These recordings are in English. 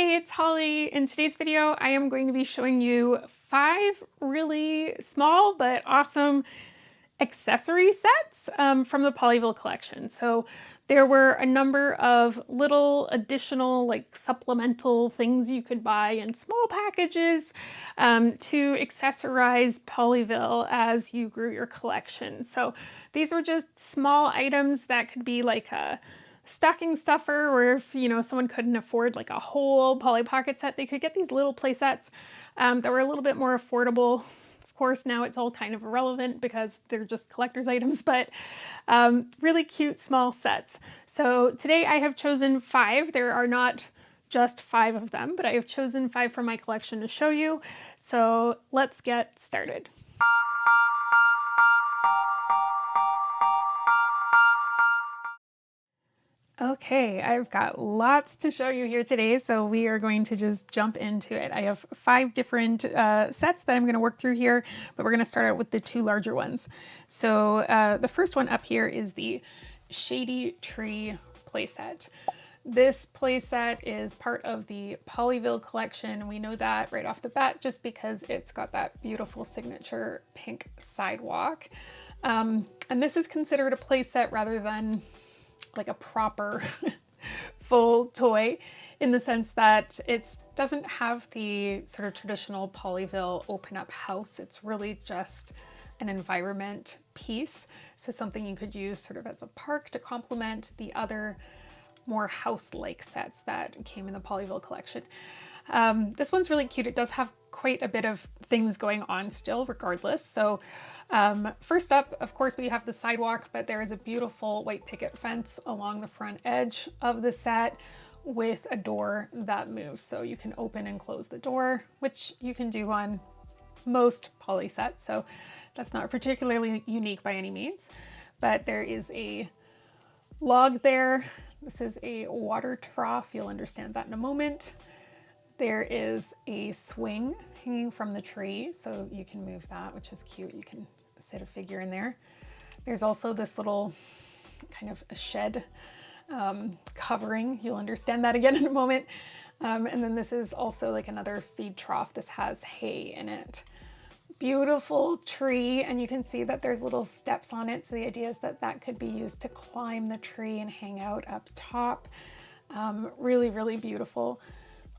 Hey, it's Holly. In today's video, I am going to be showing you 5 really small but awesome accessory sets from the Pollyville collection. So there were a number of little additional like supplemental things you could buy in small packages to accessorize Pollyville as you grew your collection. So these were just small items that could be like a stocking stuffer, or if someone couldn't afford like a whole Polly Pocket set, they could get these little play sets that were a little bit more affordable. Of course, now it's all kind of irrelevant because they're just collector's items, but really cute small sets. So today I have chosen 5. There are not just 5 of them, but I have chosen 5 from my collection to show you. So let's get started. Okay, I've got lots to show you here today, so we are going to just jump into it. I have 5 different sets that I'm going to work through here, but we're going to start out with the 2 larger ones. So the first one up here is the Shady Tree playset. This playset is part of the Pollyville collection. We know that right off the bat just because it's got that beautiful signature pink sidewalk. And this is considered a playset rather than like a proper full toy, in the sense that it doesn't have the sort of traditional Pollyville open up house. It's really just an environment piece. So something you could use sort of as a park to complement the other more house-like sets that came in the Pollyville collection. This one's really cute. It does have quite a bit of things going on still regardless. So first up, of course, we have the sidewalk, but there is a beautiful white picket fence along the front edge of the set with a door that moves. So you can open and close the door, which you can do on most Polly sets. So that's not particularly unique by any means, but there is a log there. This is a water trough. You'll understand that in a moment. There is a swing hanging from the tree, so you can move that, which is cute. You can sit a figure in there. There's also this little kind of a shed covering. You'll understand that again in a moment. And then this is also like another feed trough. This has hay in it. Beautiful tree, and you can see that there's little steps on it. So the idea is that that could be used to climb the tree and hang out up top. Really, really beautiful.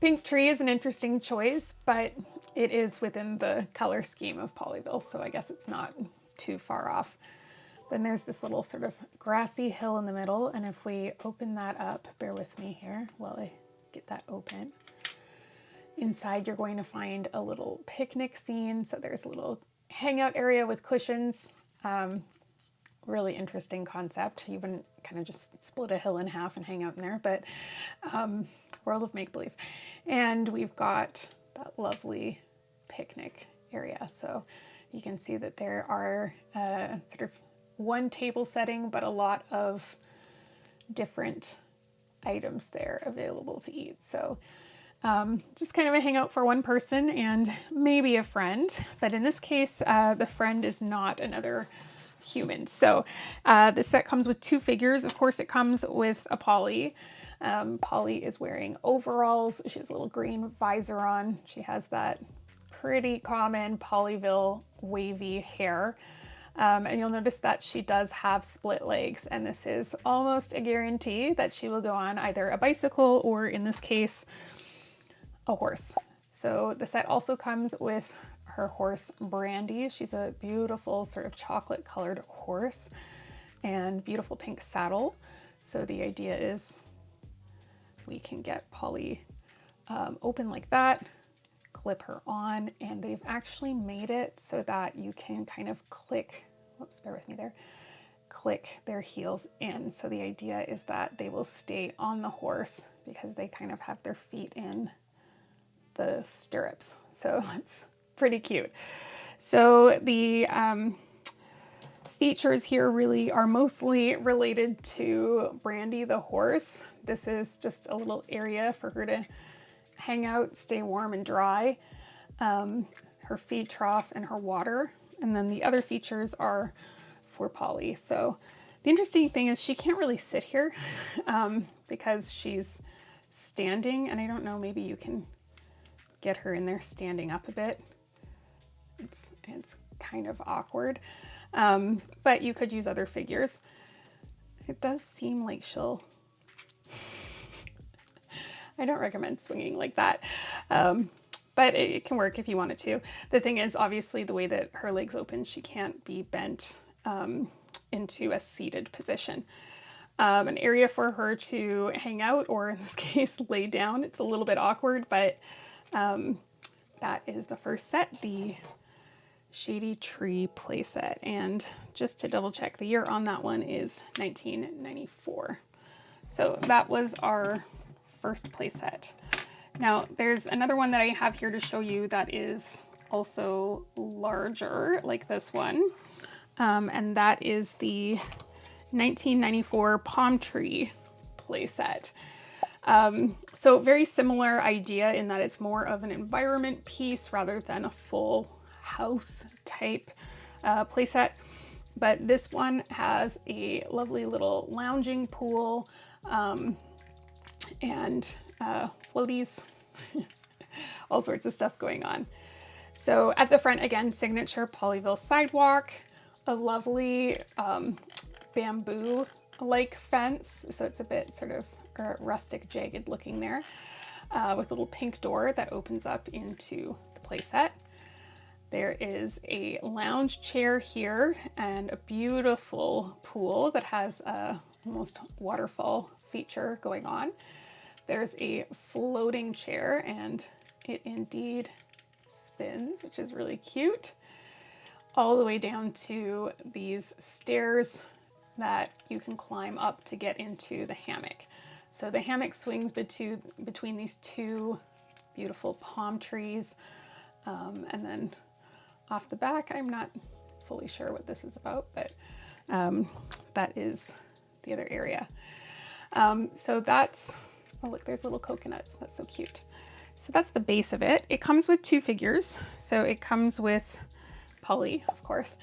Pink tree is an interesting choice, but it is within the color scheme of Pollyville, so I guess it's not too far off. Then there's this little sort of grassy hill in the middle, and if we open that up, bear with me here while I get that open. Inside you're going to find a little picnic scene, so there's a little hangout area with cushions. Really interesting concept. You wouldn't kind of just split a hill in half and hang out in there, but world of make-believe. And we've got that lovely picnic area. So you can see that there are sort of one table setting, but a lot of different items there available to eat. So just kind of a hangout for one person and maybe a friend. But in this case, the friend is not another human. So this set comes with 2 figures. Of course, it comes with a Polly. Polly is wearing overalls. She has a little green visor on. She has that pretty common Pollyville wavy hair. And you'll notice that she does have split legs, and this is almost a guarantee that she will go on either a bicycle or, in this case, a horse. So the set also comes with her horse Brandy. She's a beautiful sort of chocolate colored horse and beautiful pink saddle. So the idea is we can get Polly open like that, clip her on, and they've actually made it so that you can kind of click, whoops, bear with me there, click their heels in. So the idea is that they will stay on the horse because they kind of have their feet in the stirrups. So it's pretty cute. So the features here really are mostly related to Brandy the horse. This is just a little area for her to hang out, stay warm and dry, her feed trough and her water. And then the other features are for Polly. So the interesting thing is she can't really sit here because she's standing, and I don't know, maybe you can get her in there standing up a bit. It's kind of awkward, but you could use other figures. It does seem like she'll, I don't recommend swinging like that, but it can work if you wanted to. The thing is, obviously, the way that her legs open, she can't be bent into a seated position. An area for her to hang out, or in this case, lay down. It's a little bit awkward, but that is the first set, the Shady Tree playset. And just to double check, the year on that one is 1994. So that was our first playset. Now there's another one that I have here to show you that is also larger, like this one. And that is the 1994 palm tree playset. So very similar idea in that it's more of an environment piece rather than a full house type playset. But this one has a lovely little lounging pool and floaties, all sorts of stuff going on. So at the front, again, signature Pollyville sidewalk, a lovely bamboo-like fence. So it's a bit sort of rustic, jagged looking there, with a little pink door that opens up into the playset. There is a lounge chair here and a beautiful pool that has a almost waterfall feature going on. There's a floating chair and it indeed spins, which is really cute, all the way down to these stairs that you can climb up to get into the hammock. So the hammock swings between these two beautiful palm trees, and then off the back, I'm not fully sure what this is about, but that is the other area. So that's, oh look, there's little coconuts. That's so cute. So that's the base of it. It comes with two figures. So it comes with Polly, of course.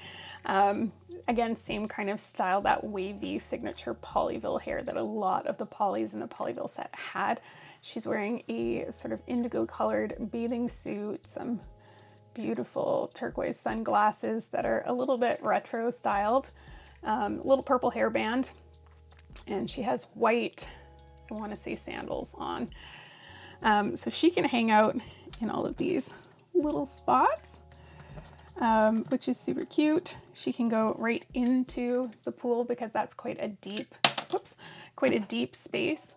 Again, same kind of style, that wavy signature Pollyville hair that a lot of the Pollys in the Pollyville set had. She's wearing a sort of indigo colored bathing suit, some beautiful turquoise sunglasses that are a little bit retro styled, little purple hairband, and she has white, I want to say sandals on. So she can hang out in all of these little spots, which is super cute. She can go right into the pool because that's quite a deep space.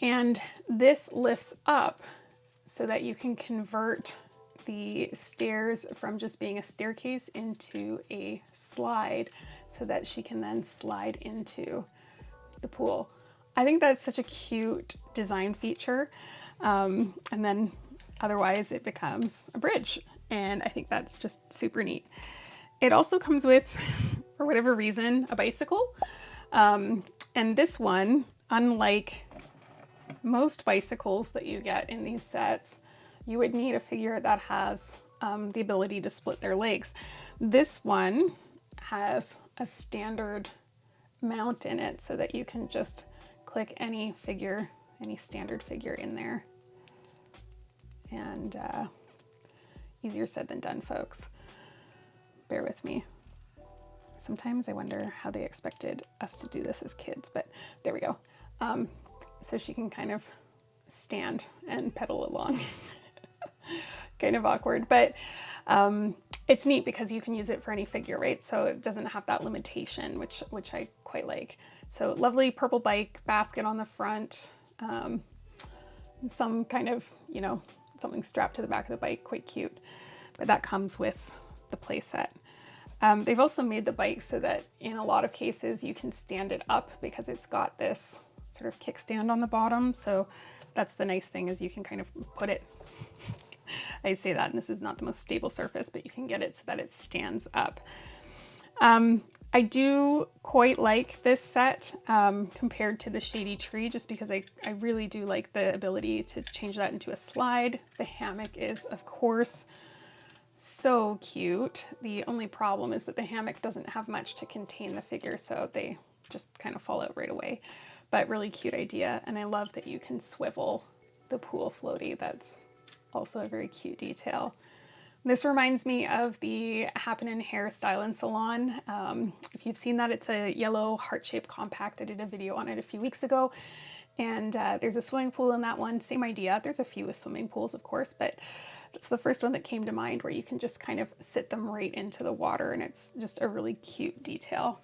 And this lifts up so that you can convert the stairs from just being a staircase into a slide so that she can then slide into the pool. I think that's such a cute design feature. And then otherwise it becomes a bridge. And I think that's just super neat. It also comes with, for whatever reason, a bicycle. And this one, unlike most bicycles that you get in these sets, you would need a figure that has the ability to split their legs. This one has a standard mount in it so that you can just click any figure, any standard figure in there. And easier said than done, folks. Bear with me. Sometimes I wonder how they expected us to do this as kids, but there we go. So she can kind of stand and pedal along. Kind of awkward, but it's neat because you can use it for any figure, right? So it doesn't have that limitation, which I quite like. So lovely purple bike, basket on the front, some kind of, you know, something strapped to the back of the bike, quite cute. But that comes with the play set. They've also made the bike so that in a lot of cases you can stand it up because it's got this sort of kickstand on the bottom. So that's the nice thing, is you can kind of put it, I say that, and this is not the most stable surface, but you can get it so that it stands up. I do quite like this set compared to the Shady Tree, just because I really do like the ability to change that into a slide. The hammock is, of course, so cute. The only problem is that the hammock doesn't have much to contain the figure, so they just kind of fall out right away. but really cute idea. And I love that you can swivel the pool floaty. That's also a very cute detail. This reminds me of the Happenin' Hairstyle and Salon. If you've seen that, it's a yellow heart-shaped compact. I did a video on it a few weeks ago. And there's a swimming pool in that one, same idea. There's a few with swimming pools, of course, but that's the first one that came to mind, where you can just kind of sit them right into the water, and it's just a really cute detail.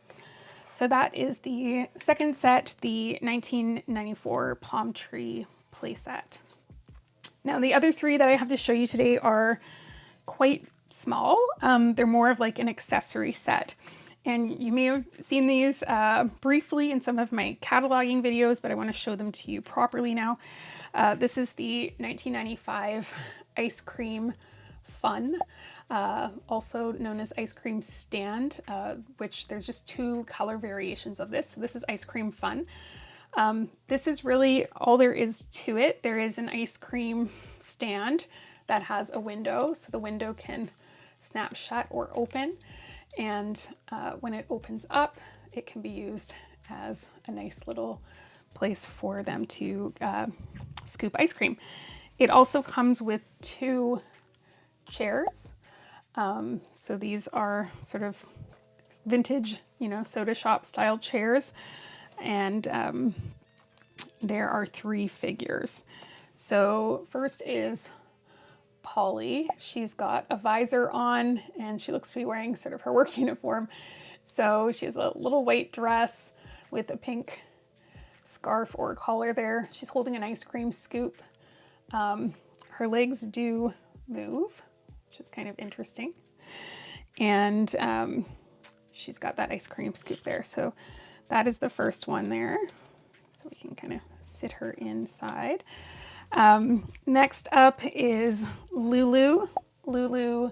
So that is the second set, the 1994 Palm Tree playset. Now the other three that I have to show you today are quite small. They're more of like an accessory set. And you may have seen these briefly in some of my cataloging videos, but I want to show them to you properly now. This is the 1995 Ice Cream Fun, also known as Ice Cream Stand, which there's just two color variations of this. So this is Ice Cream Fun. This is really all there is to it. There is an ice cream stand that has a window, so the window can snap shut or open. And when it opens up, it can be used as a nice little place for them to scoop ice cream. It also comes with two chairs. So these are sort of vintage, soda shop style chairs. And there are three figures. So first is Polly. She's got a visor on, and she looks to be wearing sort of her work uniform. So she has a little white dress with a pink scarf or collar there. She's holding an ice cream scoop. Her legs do move, which is kind of interesting. And she's got that ice cream scoop there. So that is the first one there. So we can kind of sit her inside. Next up is Lulu. Lulu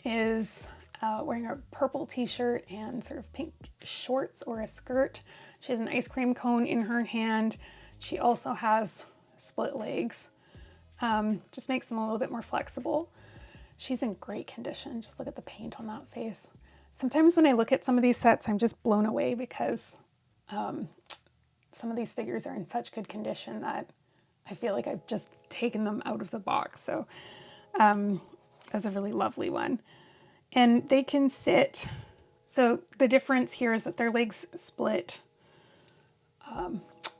is wearing a purple t-shirt and sort of pink shorts or a skirt. She has an ice cream cone in her hand. She also has split legs. Just makes them a little bit more flexible. She's in great condition. Just look at the paint on that face. Sometimes when I look at some of these sets, I'm just blown away because some of these figures are in such good condition that I feel like I've just taken them out of the box. So that's a really lovely one. And they can sit, so the difference here is that their legs split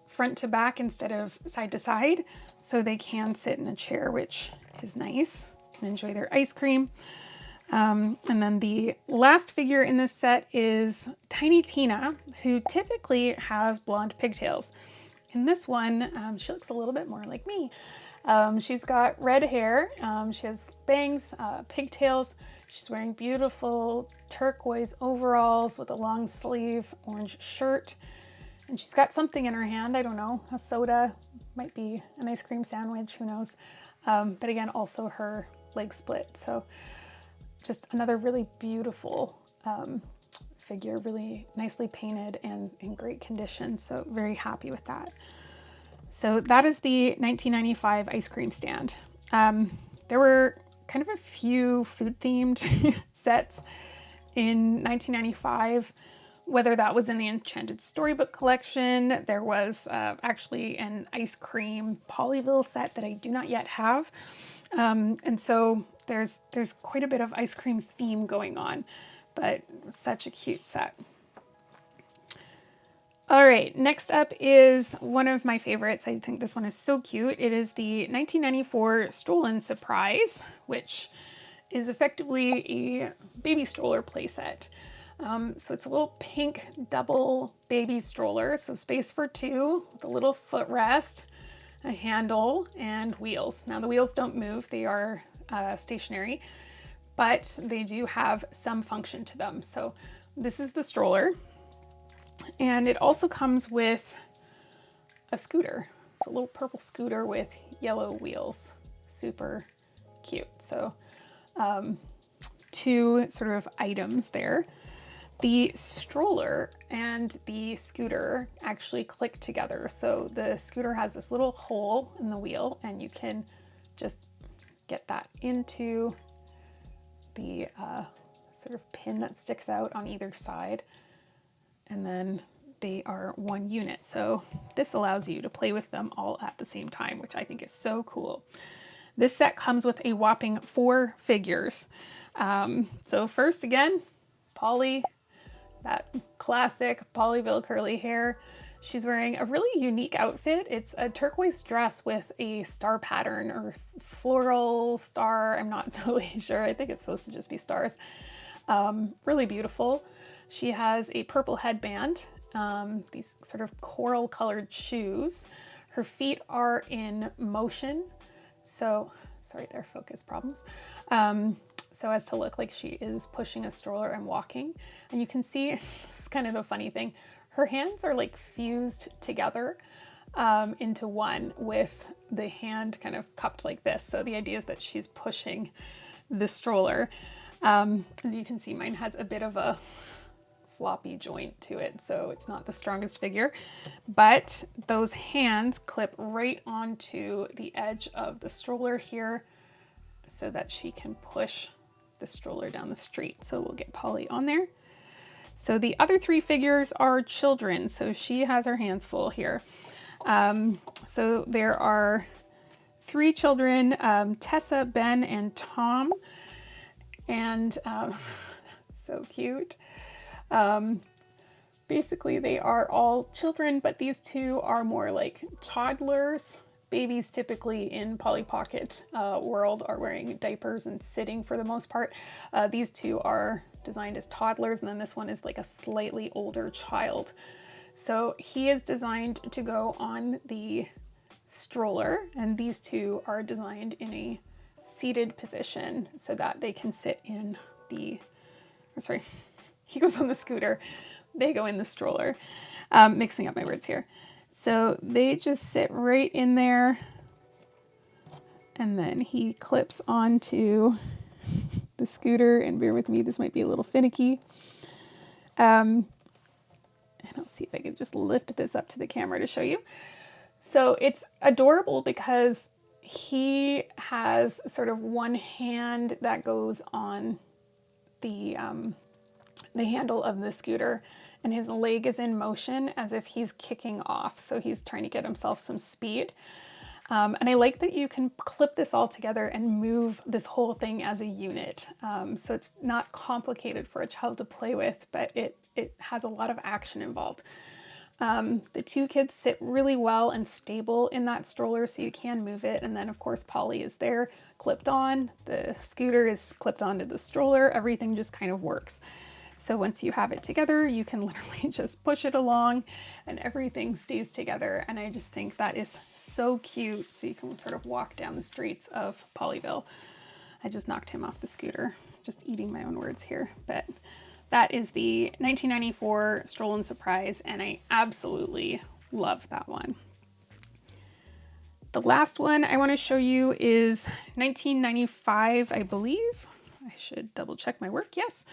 front to back instead of side to side. So they can sit in a chair, which is nice, and enjoy their ice cream. And then the last figure in this set is Tiny Tina, who typically has blonde pigtails. In this one, she looks a little bit more like me. She's got red hair, she has bangs, pigtails. She's wearing beautiful turquoise overalls with a long sleeve orange shirt. And she's got something in her hand, I don't know, a soda, might be an ice cream sandwich, who knows. But again, also her leg split. So just another really beautiful figure, really nicely painted and in great condition. So very happy with that. So that is the 1995 ice cream stand. There were kind of a few food themed sets in 1995, whether that was in the Enchanted Storybook collection. There was actually an ice cream Pollyville set that I do not yet have. And so there's quite a bit of ice cream theme going on, but such a cute set. All right, next up is one of my favorites. I think this one is so cute. It is the 1994 Stroll Surprise, which is effectively a baby stroller playset. So it's a little pink double baby stroller, so space for two with a little footrest, a handle, and wheels. Now the wheels don't move, they are stationary, but they do have some function to them. So this is the stroller, and it also comes with a scooter. It's a little purple scooter with yellow wheels. Super cute. So two sort of items there. The stroller and the scooter actually click together. So the scooter has this little hole in the wheel, and you can just get that into the sort of pin that sticks out on either side, and then they are one unit. So this allows you to play with them all at the same time, which I think is so cool. This set comes with a whopping 4 figures. So first again, Polly, that classic Pollyville curly hair. She's wearing a really unique outfit. It's a turquoise dress with a star pattern or floral star. I'm not totally sure. I think it's supposed to just be stars. Really beautiful. She has a purple headband, these sort of coral colored shoes. Her feet are in motion. So, sorry, there are focus problems. So as to look like she is pushing a stroller and walking. And you can see, this is kind of a funny thing, her hands are like fused together into one with the hand kind of cupped like this. So the idea is that she's pushing the stroller. As you can see, mine has a bit of a floppy joint to it, so it's not the strongest figure, but those hands clip right onto the edge of the stroller here so that she can push the stroller down the street. So we'll get Polly on there. So the other 3 figures are children, so she has her hands full here. So there are 3 children, Tessa, Ben, and Tom, and so cute. Basically they are all children, but these 2 are more like toddlers. Babies typically in Polly Pocket world are wearing diapers and sitting for the most part. These 2 are designed as toddlers, and then this one is like a slightly older child. So he is designed to go on the stroller, and these 2 are designed in a seated position so that they can sit in the, sorry, he goes on the scooter, they go in the stroller. Mixing up my words here. So they just sit right in there, and then he clips onto the scooter, and bear with me, this might be a little finicky. And I'll see if I can just lift this up to the camera to show you. So it's adorable because he has sort of one hand that goes on the handle of the scooter, and his leg is in motion as if he's kicking off. So he's trying to get himself some speed. And I like that you can clip this all together and move this whole thing as a unit. So it's not complicated for a child to play with, but it has a lot of action involved. The 2 kids sit really well and stable in that stroller, so you can move it. And then of course Polly is there clipped on, the scooter is clipped onto the stroller, everything just kind of works. So once you have it together, you can literally just push it along and everything stays together. And I just think that is so cute. So you can sort of walk down the streets of Pollyville. I just knocked him off the scooter, just eating my own words here. But that is the 1994 Stroll and Surprise, and I absolutely love that one. The last one I want to show you is 1995, I believe. I should double check my work, yes.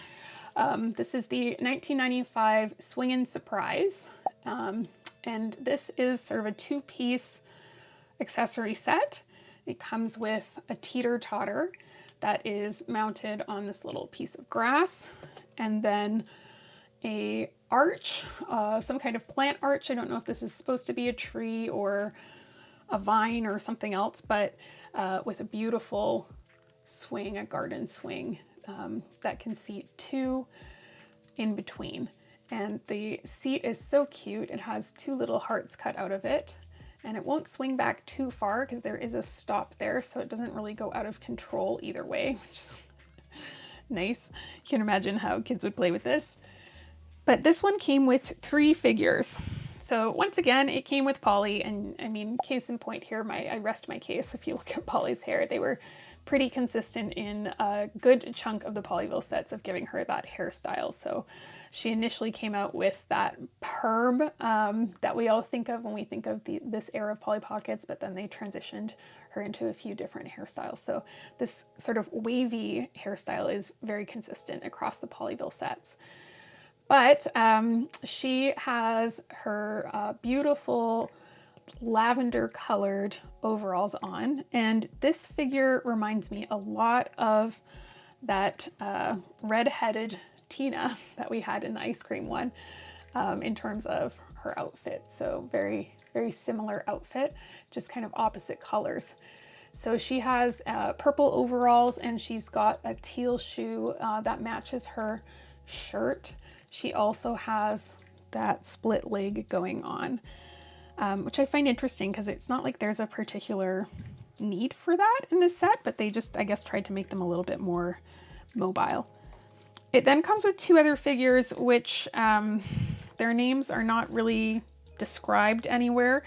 This is the 1995 Swingin' Surprise, and this is sort of a 2-piece accessory set. It comes with a teeter-totter that is mounted on this little piece of grass, and then a arch, some kind of plant arch. I don't know if this is supposed to be a tree or a vine or something else, but with a beautiful swing, a garden swing. That can seat 2 in between. And the seat is so cute. It has 2 little hearts cut out of it, and it won't swing back too far because there is a stop there, so it doesn't really go out of control either way, which is nice. You can imagine how kids would play with this. But this one came with 3 figures. So once again, it came with Polly, and I mean, case in point here, I rest my case. If you look at Polly's hair, they were pretty consistent in a good chunk of the Pollyville sets of giving her that hairstyle. So she initially came out with that perm that we all think of when we think of this era of Polly Pockets, but then they transitioned her into a few different hairstyles. So this sort of wavy hairstyle is very consistent across the Pollyville sets. But she has her beautiful lavender colored overalls on, and this figure reminds me a lot of that red-headed Tina that we had in the ice cream one, in terms of her outfit. So very, very similar outfit, just kind of opposite colors. So she has purple overalls and she's got a teal shoe that matches her shirt. She also has that split leg going on, which I find interesting because it's not like there's a particular need for that in this set, but they just, I guess, tried to make them a little bit more mobile. It then comes with two other figures, which their names are not really described anywhere.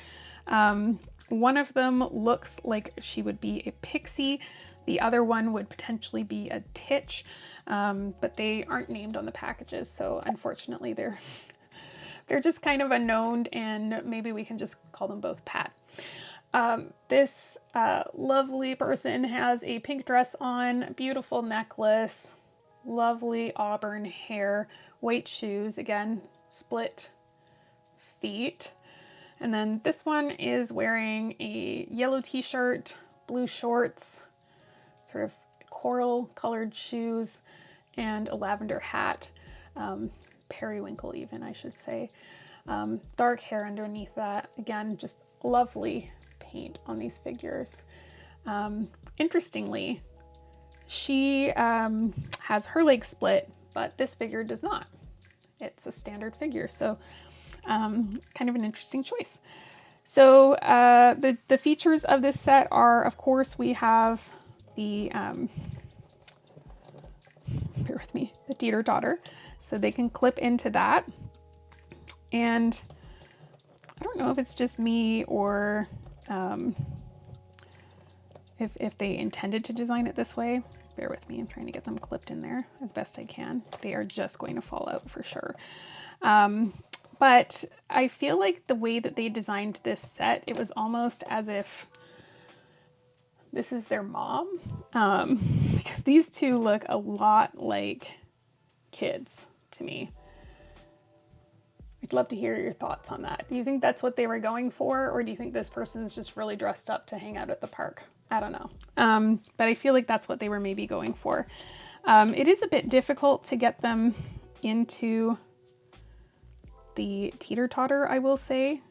One of them looks like she would be a pixie. The other one would potentially be a titch, but they aren't named on the packages. So unfortunately they're just kind of unknown, and maybe we can just call them both Pat. This lovely person has a pink dress on, beautiful necklace, lovely auburn hair, white shoes, again, split feet. And then this one is wearing a yellow t-shirt, blue shorts, sort of coral colored shoes, and a lavender hat. Periwinkle even, I should say. Dark hair underneath that. Again, just lovely paint on these figures. Interestingly, she has her leg split, but this figure does not. It's a standard figure, so kind of an interesting choice. So the features of this set are, of course, we have the, bear with me, the teeter-totter. So they can clip into that. And I don't know if it's just me or if they intended to design it this way. Bear with me, I'm trying to get them clipped in there as best I can. They are just going to fall out for sure. But I feel like the way that they designed this set, it was almost as if this is their mom, because these two look a lot like kids to me. I'd love to hear your thoughts on that. Do you think that's what they were going for, or do you think this person's just really dressed up to hang out at the park? I don't know. But I feel like that's what they were maybe going for. It is a bit difficult to get them into the teeter-totter, I will say.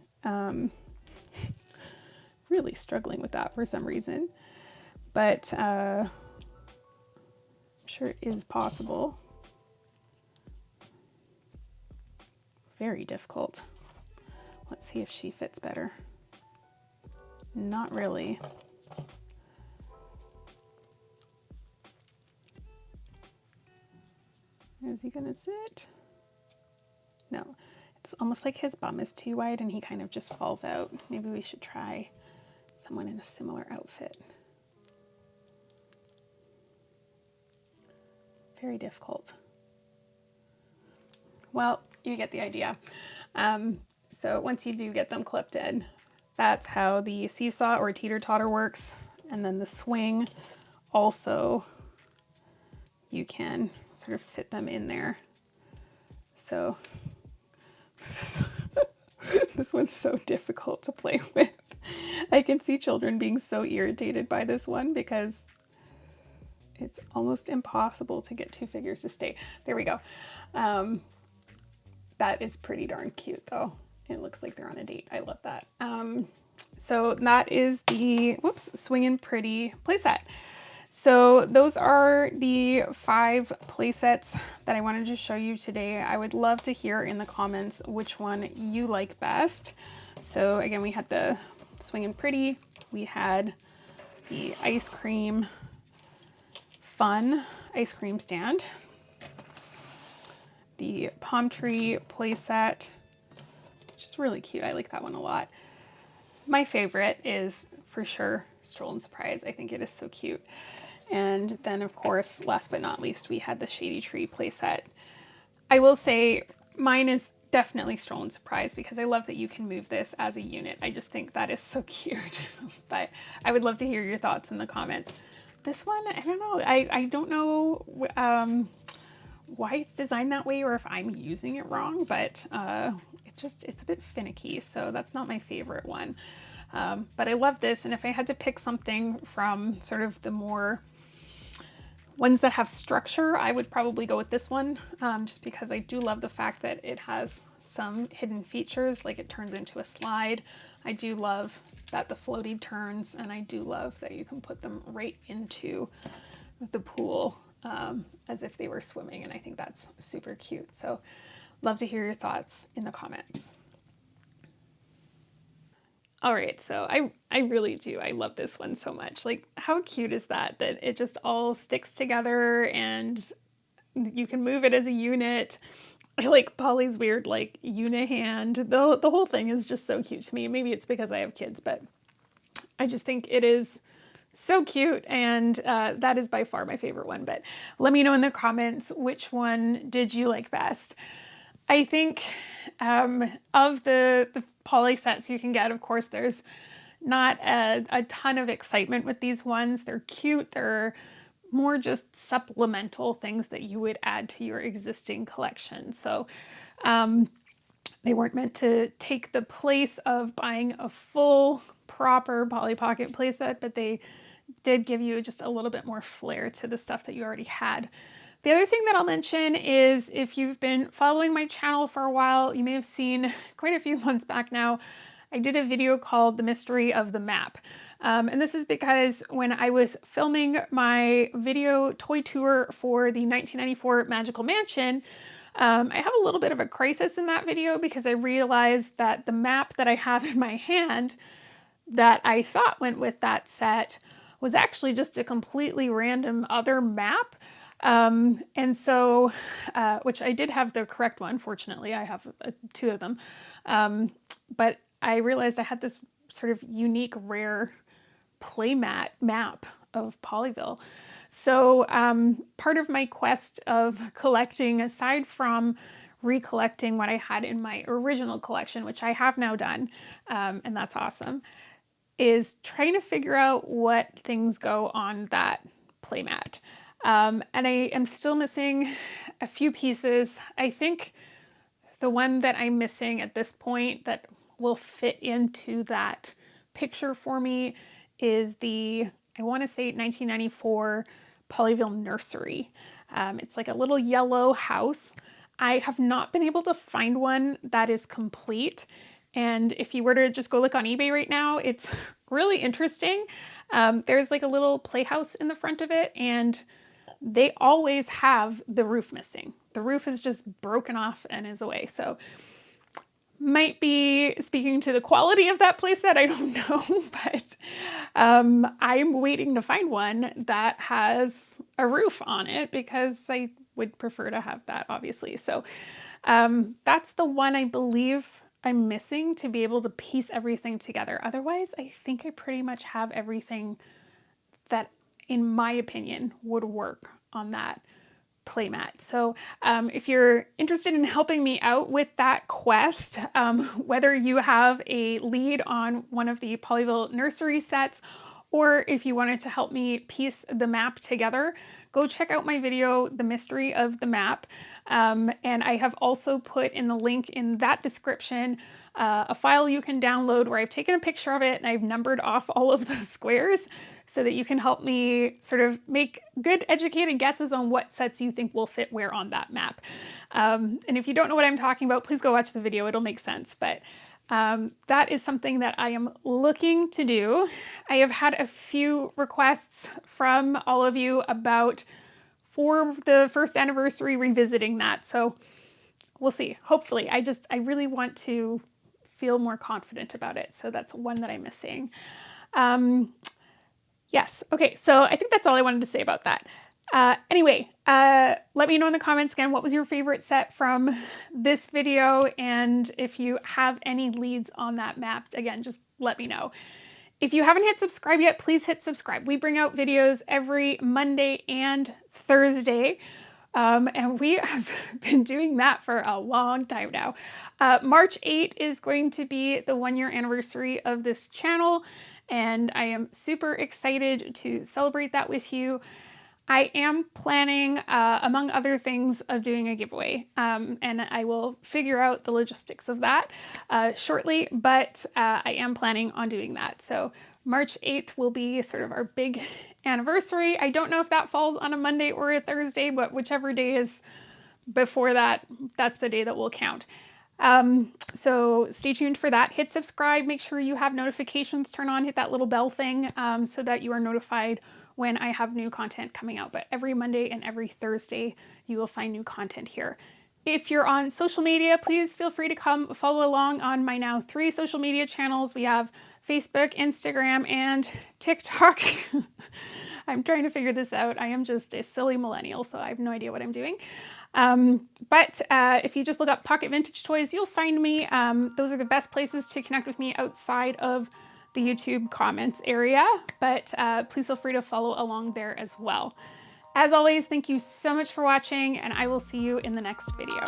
Really struggling with that for some reason. But I'm sure it is possible. Very difficult. Let's see if she fits better. Not really. Is he gonna sit? No. It's almost like his bum is too wide and he kind of just falls out. Maybe we should try someone in a similar outfit. Very difficult. Well, you get the idea. So once you do get them clipped in, that's how the seesaw or teeter-totter works. And then the swing also, you can sort of sit them in there. So this one's so difficult to play with. I can see children being so irritated by this one because it's almost impossible to get two figures to stay. There we go. That is pretty darn cute though. It looks like they're on a date. I love that. So that is the, Swingin' Pretty playset. So those are the 5 playsets that I wanted to show you today. I would love to hear in the comments which one you like best. So again, we had the Swingin' Pretty, we had the ice cream fun ice cream stand, the palm tree playset, which is really cute. I like that one a lot. My favorite is for sure Stroll and Surprise. I think it is so cute. And then of course, last but not least, we had the Shady Tree playset. I will say mine is definitely Stroll and Surprise because I love that you can move this as a unit. I just think that is so cute. But I would love to hear your thoughts in the comments. This one, I don't know. I don't know why it's designed that way or if I'm using it wrong, but it's a bit finicky. So that's not my favorite one. But I love this. And if I had to pick something from sort of the more Ones that have structure, I would probably go with this one, just because I do love the fact that it has some hidden features, like it turns into a slide. I do love that the floaty turns, and I do love that you can put them right into the pool as if they were swimming, and I think that's super cute. So love to hear your thoughts in the comments. All right, so I really do. I love this one so much. Like, how cute is that it just all sticks together and you can move it as a unit. I like Polly's weird, like, unihand. The whole thing is just so cute to me. Maybe it's because I have kids, but I just think it is so cute, and that is by far my favorite one. But let me know in the comments, which one did you like best? I think of the Polly sets you can get, of course, there's not a ton of excitement with these ones. They're cute. They're more just supplemental things that you would add to your existing collection. So they weren't meant to take the place of buying a full, proper Polly Pocket playset, but they did give you just a little bit more flair to the stuff that you already had. The other thing that I'll mention is, if you've been following my channel for a while, you may have seen quite a few months back now, I did a video called The Mystery of the Map. And this is because when I was filming my video toy tour for the 1994 Magical Mansion, I have a little bit of a crisis in that video because I realized that the map that I have in my hand that I thought went with that set was actually just a completely random other map. And so, which I did have the correct one, fortunately, I have two of them. But I realized I had this sort of unique, rare playmat map of Pollyville. So part of my quest of collecting, aside from recollecting what I had in my original collection, which I have now done, and that's awesome, is trying to figure out what things go on that playmat. And I am still missing a few pieces. I think the one that I'm missing at this point that will fit into that picture for me is the, I want to say 1994 Pollyville nursery. It's like a little yellow house. I have not been able to find one that is complete. And if you were to just go look on eBay right now, it's really interesting. There's like a little playhouse in the front of it, and they always have the roof missing. The roof is just broken off and is away. So might be speaking to the quality of that playset, I don't know, but I'm waiting to find one that has a roof on it because I would prefer to have that, obviously. So that's the one I believe I'm missing to be able to piece everything together. Otherwise, I think I pretty much have everything that, in my opinion, would work on that playmat. So if you're interested in helping me out with that quest, whether you have a lead on one of the Pollyville nursery sets, or if you wanted to help me piece the map together, go check out my video, The Mystery of the Map. And I have also put in the link in that description a file you can download where I've taken a picture of it and I've numbered off all of the squares so that you can help me sort of make good educated guesses on what sets you think will fit where on that map. And if you don't know what I'm talking about, please go watch the video, it'll make sense. But that is something that I am looking to do. I have had a few requests from all of you about, for the first anniversary, revisiting that. So we'll see. Hopefully. I really want to feel more confident about it. So that's one that I'm missing. Yes. Okay. So I think that's all I wanted to say about that. Anyway, let me know in the comments again, what was your favorite set from this video? And if you have any leads on that map, again, just let me know. If you haven't hit subscribe yet, please hit subscribe. We bring out videos every Monday and Thursday. And we have been doing that for a long time now. March 8th is going to be the 1-year anniversary of this channel, and I am super excited to celebrate that with you. I am planning, among other things, of doing a giveaway, and I will figure out the logistics of that shortly, but I am planning on doing that. So March 8th will be sort of our big anniversary. I don't know if that falls on a Monday or a Thursday, but whichever day is before that, that's the day that will count. So stay tuned for that. Hit subscribe, make sure you have notifications turned on, hit that little bell thing so that you are notified when I have new content coming out. But every Monday and every Thursday, you will find new content here. If you're on social media, please feel free to come follow along on my now 3 social media channels. We have Facebook, Instagram, and TikTok. I'm trying to figure this out. I am just a silly millennial, so I have no idea what I'm doing. But if you just look up Pocket Vintage Toys, you'll find me. Those are the best places to connect with me outside of the YouTube comments area, but please feel free to follow along there as well. As always, thank you so much for watching, and I will see you in the next video.